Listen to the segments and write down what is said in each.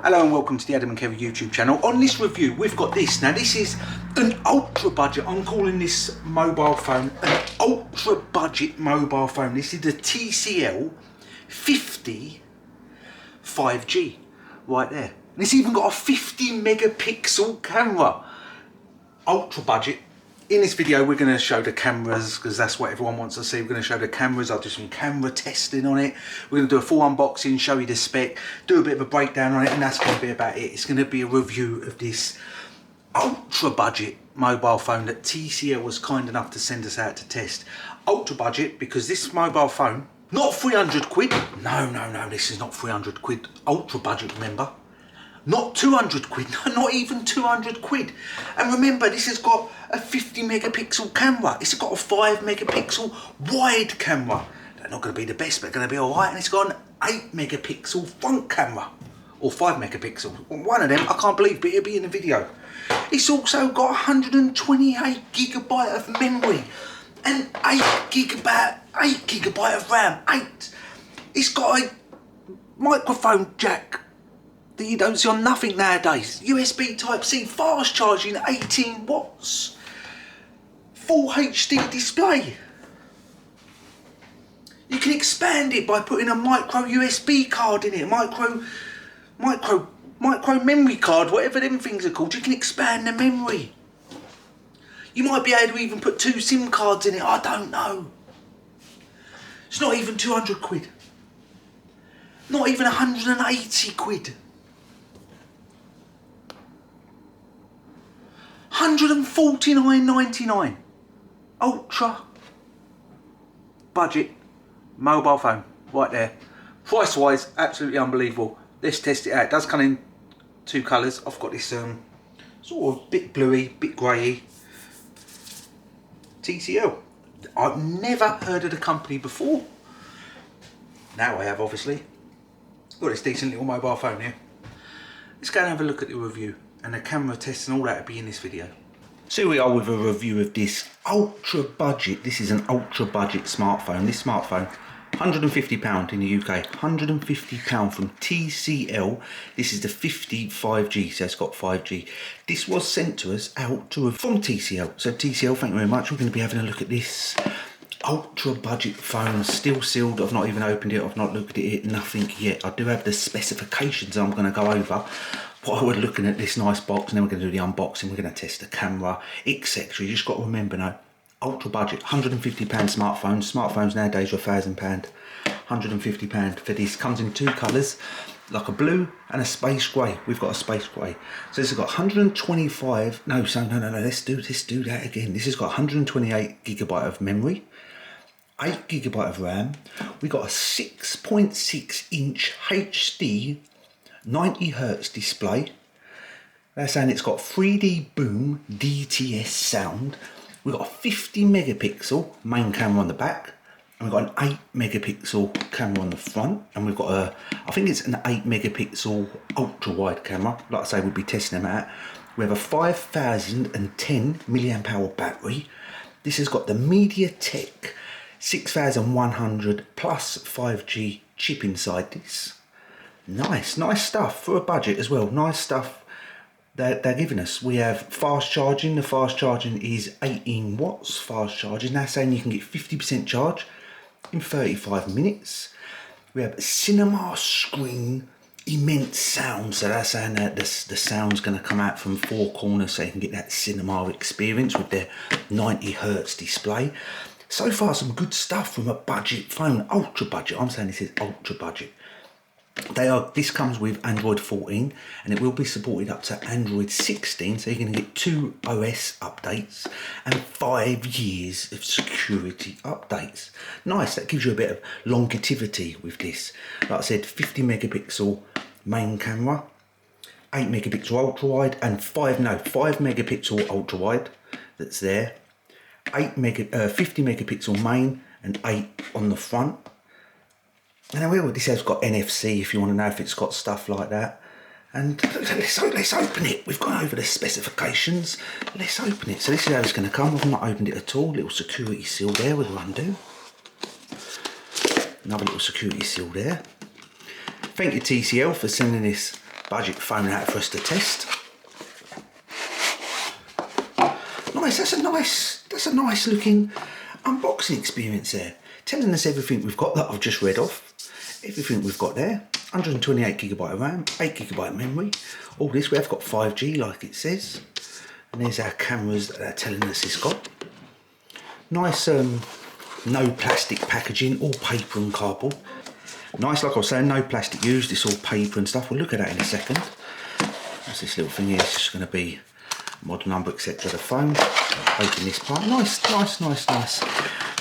Hello and welcome to the Adam Kerry YouTube channel. On this review we've got this. Now this is an ultra budget, I'm calling this mobile phone an ultra budget mobile phone. This is the TCL 50 5G right there. And it's even got a 50 megapixel camera. Ultra budget. In this video we're going to show the cameras because that's what everyone wants to see. We're going to show the cameras. I'll do some camera testing on it. We're going to do a full unboxing, show you the spec, do a bit of a breakdown on it, and that's going to be about it. It's going to be a review of this ultra budget mobile phone that TCL was kind enough to send us out to test. Ultra budget because this mobile phone, not 300 quid. No, this is not 300 quid. Ultra budget, remember? Not 200 quid, not even 200 quid. And remember, this has got a 50 megapixel camera. It's got a 5 megapixel wide camera. They're not going to be the best, but going to be all right. And it's got an 8 megapixel front camera. Or 5 megapixel. One of them, I can't believe, but it'll be in the video. It's also got 128 gigabyte of memory. And 8 gigabyte of RAM. 8. It's got a microphone jack that you don't see on nothing nowadays. USB Type-C, fast charging, 18 watts. Full HD display. You can expand it by putting a micro USB card in it, micro memory card, whatever them things are called. You can expand the memory. You might be able to even put 2 SIM cards in it, I don't know. It's not even 200 quid. Not even 180 quid. 149.99. Ultra budget mobile phone right there. Price wise, absolutely unbelievable. Let's test it out. It does come in 2 colours. I've got this sort of bit bluey, bit greyy TCL. I've never heard of the company before. Now I have, obviously. Got this decent little mobile phone here. Let's go and have a look at the review. And the camera tests and all that will be in this video. So here we are with a review of this ultra budget. This is an ultra budget smartphone. This smartphone, £150 in the UK. £150 from TCL. This is the 50 5G, so it's got 5G. This was sent to us from TCL. So TCL, thank you very much. We're going to be having a look at this ultra budget phone, still sealed. I've not even opened it, I've not looked at it, nothing yet. I do have the specifications I'm going to go over while we're looking at this nice box, and then we're going to do the unboxing. We're going to test the camera, etc. You just got to remember now, ultra budget, £150 smartphones nowadays are £1,000. £150 for this. Comes in 2 colours, like a blue and a space grey. We've got a space grey. So this has got 125, no, let's do that again. This has got 128 gigabyte of memory, 8 gigabyte of RAM. We got a 6.6 inch HD 90 Hertz display. They're saying it's got 3D boom DTS sound. We've got a 50 megapixel main camera on the back, and we've got an 8 megapixel camera on the front, and we've got I think it's an 8 megapixel ultra wide camera. Like I say, we'll be testing them out. We have a 5010 milliamp hour battery. This has got the MediaTek 6100 plus 5G chip inside this. Nice stuff for a budget as well. Nice stuff they're giving us. We have fast charging. The fast charging is 18 watts fast charging. They're saying you can get 50% charge in 35 minutes. We have a cinema screen, immense sound. So they're saying that the sound's going to come out from 4 corners, so you can get that cinema experience with their 90 Hertz display. So far, some good stuff from a budget phone. Ultra budget. I'm saying this is ultra budget. This comes with Android 14, and it will be supported up to Android 16, so you're going to get 2 OS updates and 5 years of security updates. Nice, that gives you a bit of longevity with this. Like I said, 50 megapixel main camera, 8 megapixel ultra wide, and 5 megapixel ultra wide that's there. 50 megapixel main and 8 on the front. And this has got NFC if you want to know if it's got stuff like that. And let's open it. We've gone over the specifications. Let's open it. So this is how it's going to come. I've not opened it at all. Little security seal there with undo. Another little security seal there. Thank you TCL for sending this budget phone out for us to test. Nice, that's a nice looking unboxing experience there. Telling us everything we've got that I've just read off. Everything we've got there. 128GB of RAM, 8GB memory. All this, we have got 5G like it says. And there's our cameras that they're telling us it's got. Nice no plastic packaging, all paper and cardboard. Nice, like I was saying, no plastic used, it's all paper and stuff. We'll look at that in a second. That's this little thing here, it's just going to be model number, etc. the phone. Open this part. Nice.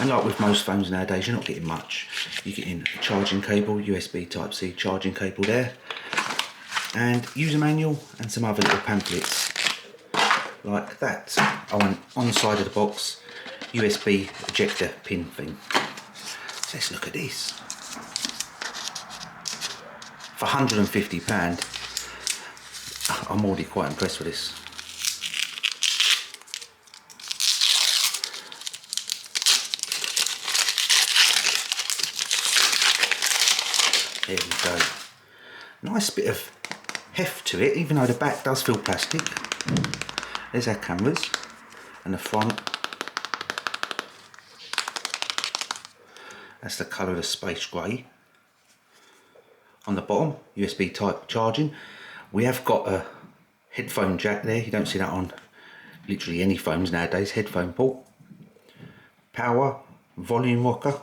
And like with most phones nowadays, you're not getting much. You're getting a charging cable, USB Type-C charging cable there, and user manual and some other little pamphlets like that. On the side of the box, USB ejector pin thing. So let's look at this. For £150, I'm already quite impressed with this. There we go. Nice bit of heft to it, even though the back does feel plastic. There's our cameras and the front. That's the colour of the space grey. On the bottom, USB type charging. We have got a headphone jack there. You don't see that on literally any phones nowadays. Headphone port. Power, volume rocker.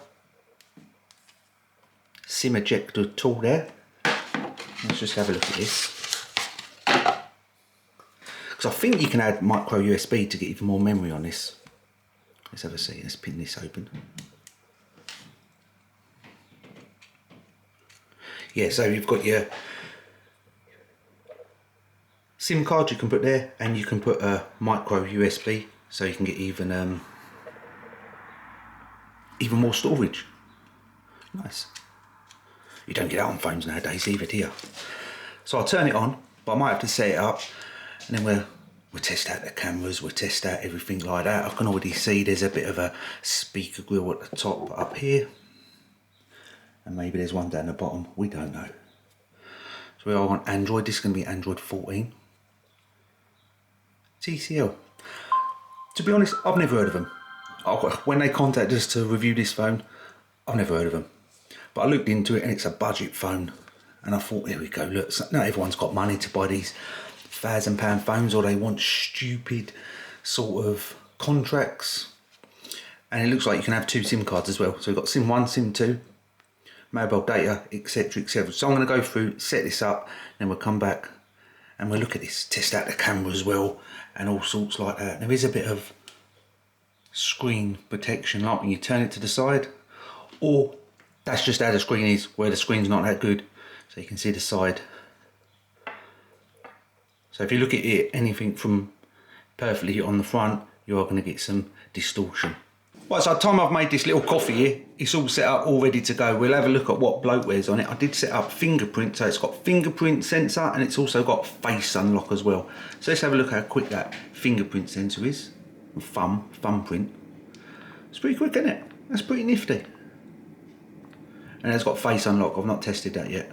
SIM ejector tool there. Let's just have a look at this. Because I think you can add micro USB to get even more memory on this. Let's have a see. Let's pin this open. Yeah, so you've got your SIM card you can put there, and you can put a micro USB, so you can get even more storage. Nice. You don't get that on phones nowadays either, do you? So I'll turn it on, but I might have to set it up, and then we'll test out the cameras, we'll test out everything like that. I can already see there's a bit of a speaker grill at the top up here. And maybe there's one down the bottom, we don't know. So we are on Android, this is going to be Android 14. TCL. To be honest, I've never heard of them. When they contacted us to review this phone, I've never heard of them. But I looked into it and it's a budget phone. And I thought, here we go, look, not everyone's got money to buy these £1,000 phones, or they want stupid sort of contracts. And it looks like you can have 2 SIM cards as well. So we've got SIM 1, SIM 2. Mobile data, etc, etc. So I'm going to go through, set this up, then we'll come back and we'll look at this, test out the camera as well, and all sorts like that. There is a bit of screen protection, like when you turn it to the side, or that's just how the screen is, where the screen's not that good, so you can see the side. So if you look at it, anything from perfectly on the front, you are going to get some distortion. Right, so by the time I've made this little coffee here, it's all set up, all ready to go. We'll have a look at what bloatware's on it. I did set up fingerprint, so it's got fingerprint sensor and it's also got face unlock as well. So let's have a look how quick that fingerprint sensor is. Thumbprint. It's pretty quick, isn't it? That's pretty nifty. And it's got face unlock. I've not tested that yet.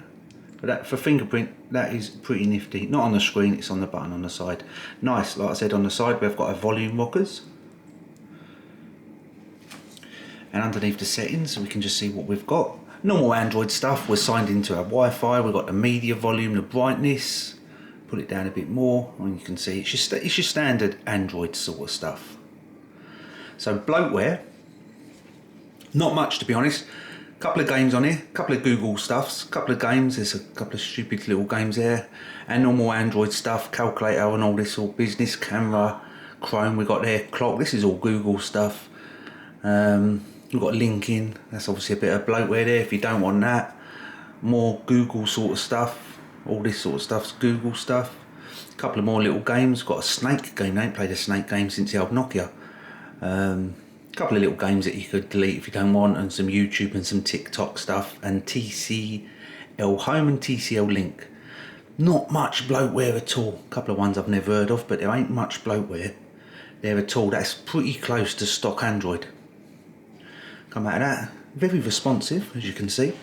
But that, for fingerprint, that is pretty nifty. Not on the screen, it's on the button on the side. Nice, like I said, on the side we've got our volume rockers. And underneath the settings we can just see what we've got. Normal Android stuff, we're signed into our Wi-Fi, we've got the media volume, the brightness, put it down a bit more, and you can see it's your standard Android sort of stuff. So bloatware, not much to be honest. A couple of games on here, a couple of Google stuffs, a couple of games, there's a couple of stupid little games there, and normal Android stuff, calculator and all this, all business, camera, Chrome we got there, clock, this is all Google stuff. We've got linking, that's obviously a bit of bloatware there if you don't want that. More Google sort of stuff, all this sort of stuff's Google stuff. A couple of more little games, got a snake game, I ain't played a snake game since the old Nokia. A couple of little games that you could delete if you don't want, and some YouTube and some TikTok stuff, and TCL Home and TCL Link. Not much bloatware at all. A couple of ones I've never heard of, but there ain't much bloatware there at all. That's pretty close to stock Android. Come out of that, very responsive as you can see.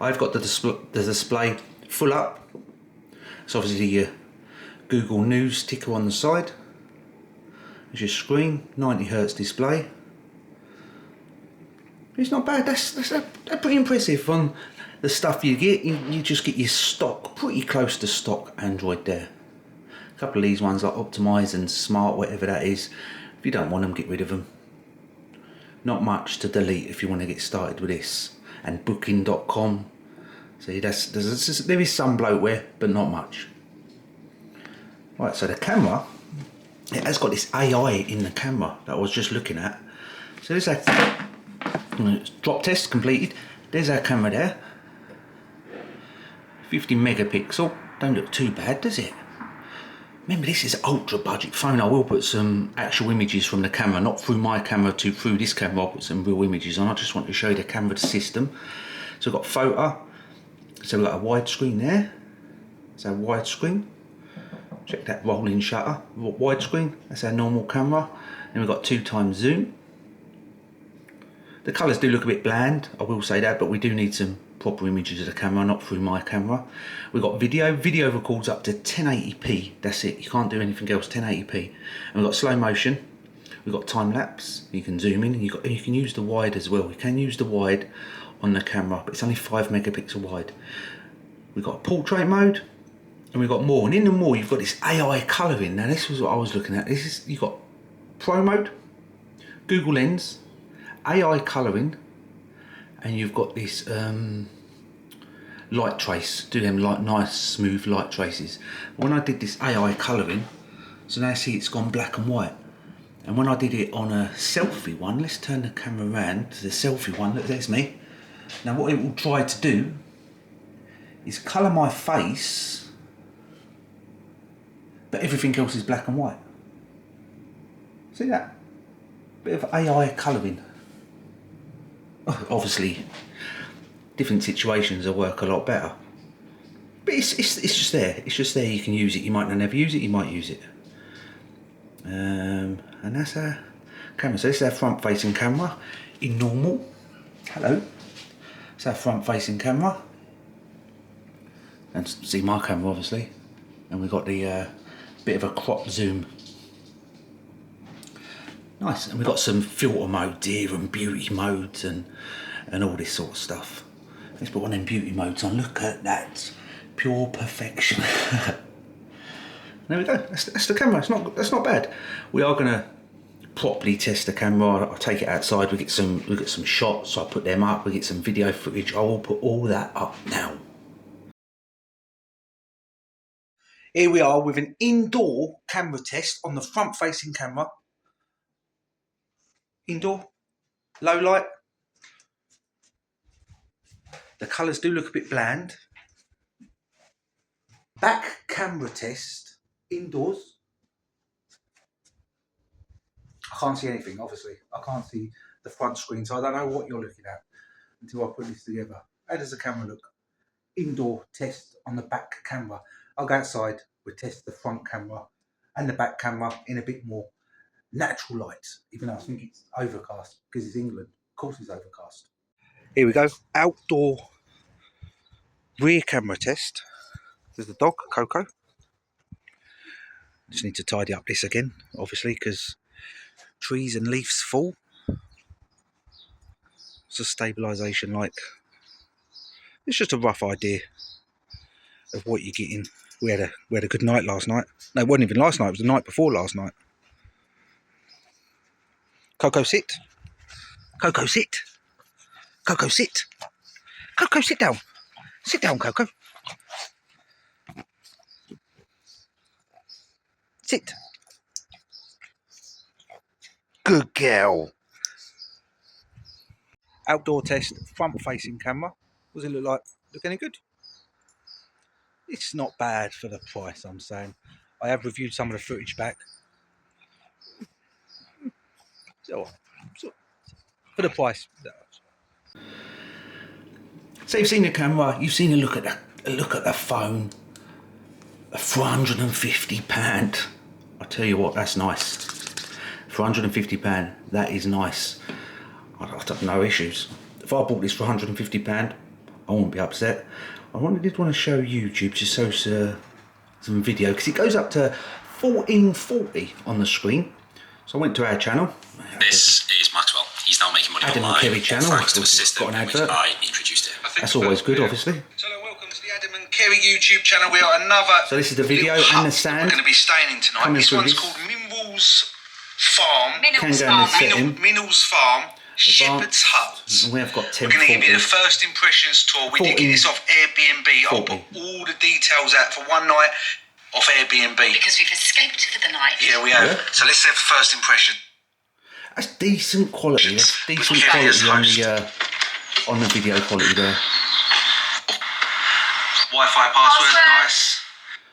I've got the display full up, It's obviously your Google News ticker on the side. There's your screen, 90Hz display. It's not bad. That's pretty impressive on the stuff you get. You just get your stock, pretty close to stock Android there. A couple of these ones like Optimize and Smart, whatever that is. If you don't want them, get rid of them. Not much to delete if you want to get started with this. And Booking.com. See, there is some bloatware, but not much. Right, so the camera, it has got this AI in the camera that I was just looking at. So there's a drop test completed. There's our camera there. 50 megapixel. Don't look too bad, does it? Remember, this is ultra budget phone. I will put some actual images from the camera, not through my camera to through this camera. I'll put some real images on. I just want to show you the camera system. So we've got photo. So we've got a widescreen there. So widescreen. Check that rolling shutter. Widescreen. That's our normal camera. And we've got 2x zoom. The colours do look a bit bland, I will say that, but we do need some proper images of the camera, not through my camera. We've got video. Video records up to 1080p. That's it. You can't do anything else. 1080p. And we've got slow motion. We've got time lapse. You can zoom in. And you can use the wide as well. You can use the wide on the camera, but it's only 5 megapixel wide. We've got portrait mode, and we've got more. And in the more, you've got this AI colouring. Now, this was what I was looking at. You've got Pro mode, Google Lens, AI colouring, and you've got this light trace. Do them like nice smooth light traces. When I did this AI colouring, so now see it's gone black and white. And when I did it on a selfie one, let's turn the camera around to the selfie one. Look, there's me. Now what it will try to do is colour my face, but everything else is black and white. See that? Bit of AI colouring. Obviously, different situations will work a lot better. But it's just there. It's just there. You can use it. You might not never use it. You might use it. And that's our camera. So this is our front-facing camera in normal. Hello. It's our front-facing camera. And see my camera, obviously. And we've got the bit of a crop zoom. Nice, and we've got some filter modes here and beauty modes and all this sort of stuff. Let's put one of them beauty modes on. Look at that, pure perfection. There we go. That's the camera. That's not bad. We are going to properly test the camera. I'll take it outside. We get some shots. So I put them up. We get some video footage. I will put all that up now. Here we are with an indoor camera test on the front-facing camera. Indoor, low light. The colours do look a bit bland. Back camera test, indoors. I can't see anything, obviously. I can't see the front screen, so I don't know what you're looking at until I put this together. How does the camera look? Indoor test on the back camera. I'll go outside, we'll test the front camera and the back camera in a bit more natural light, even though I think it's overcast because it's England. Of course it's overcast. Here we go, outdoor rear camera test. There's the dog, Coco. Just need to tidy up this again, obviously, because trees and leaves fall. What's the stabilisation like? It's just a rough idea of what you're getting. We had a good night last night. No, it wasn't even last night, it was the night before last night. Coco, sit. Coco, sit. Coco, sit. Coco, sit down. Sit down, Coco. Sit. Good girl. Outdoor test, front-facing camera. What does it look like? Look any good? It's not bad for the price, I'm saying. I have reviewed some of the footage back. So for the price. So you've seen the camera, you've seen a look at the phone. £450. I tell you what, that's nice. £450, that is nice. I'd have no issues. If I bought this for £150, I wouldn't be upset. I did want to show YouTube just so some video, because it goes up to 1440 on the screen. So I went to our channel. This is Maxwell. He's now making money Adam online. Kerry channel. Thanks to a system Got an which advert. I introduced him. That's always good, obviously. So welcome to the Adam Kerry YouTube channel. We are another. So this is the video and the stand. We're going to be staying in tonight. Coming This through one's this. called Minnell's Farm. Can go in the setting. Minnell's Farm. Shepherd's Hut. And we have got 10. We're going to give you the first impressions tour. We did get this off Airbnb. I'll put all the details out for one night off Airbnb. Because we've escaped for the night. Yeah, we have. Yeah. So let's have the first impression. That's decent quality. That's decent With Kerry as quality host. on the video quality there. Wi-Fi password, nice.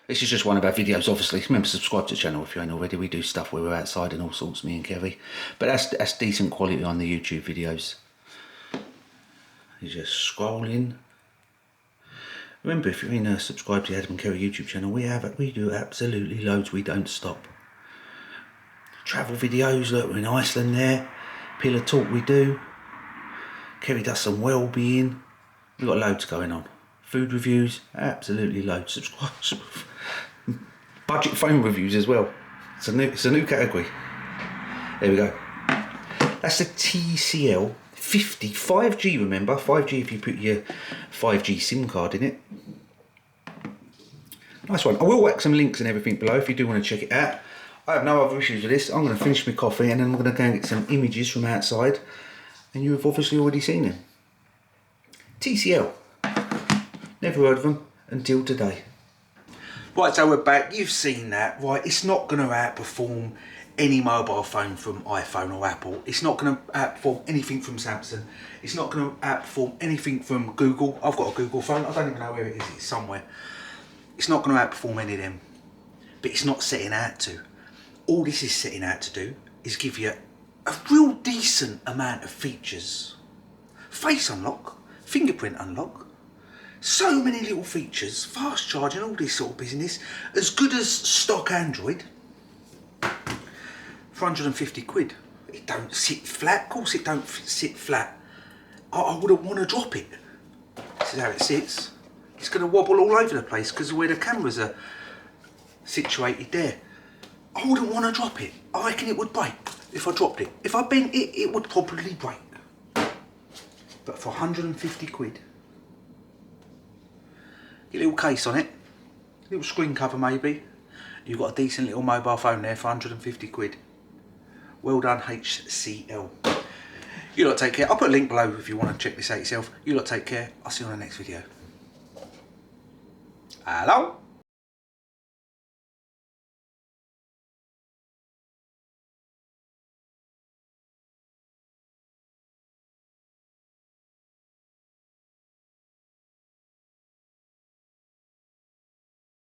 This is just one of our videos, obviously. Remember, subscribe to the channel if you ain't already. We do stuff where we're outside and all sorts, me and Kerry. But that's decent quality on the YouTube videos. You're just scrolling. Remember, if you're in subscribe to the Adam Kerry YouTube channel, we do absolutely loads. We don't stop. Travel videos, look, we're in Iceland there. Pillar talk we do. Kerry does some well-being. We've got loads going on. Food reviews, absolutely loads. Subscribe. Budget phone reviews as well. It's a new category. There we go. That's the TCL 50 5G. Remember, 5G if you put your 5G SIM card in it. Nice one. I will whack some links and everything below if you do want to check it out. I have no other issues with this. I'm going to finish my coffee and then I'm going to go and get some images from outside. And you have obviously already seen them. TCL. Never heard of them until today. Right, so we're back. You've seen that, right? It's not going to outperform any mobile phone from iPhone or Apple. It's not going to outperform anything from Samsung. It's not going to outperform anything from Google. I've got a Google phone. I don't even know where it is. It's somewhere. It's not going to outperform any of them. But it's not setting out to. All this is setting out to do is give you a real decent amount of features. Face unlock, fingerprint unlock. So many little features, fast charging, all this sort of business, as good as stock Android, for 150 quid. It don't sit flat, of course it don't sit flat. I wouldn't want to drop it. This is how it sits. It's going to wobble all over the place because of where the cameras are situated there. I wouldn't want to drop it. I reckon it would break if I dropped it. If I bent it, it would probably break. But for 150 quid, your little case on it, little screen cover maybe, you've got a decent little mobile phone there for 150 quid. Well done, HCL. You lot take care. I'll put a link below if you want to check this out yourself. You lot take care. I'll see you on the next video. Hello?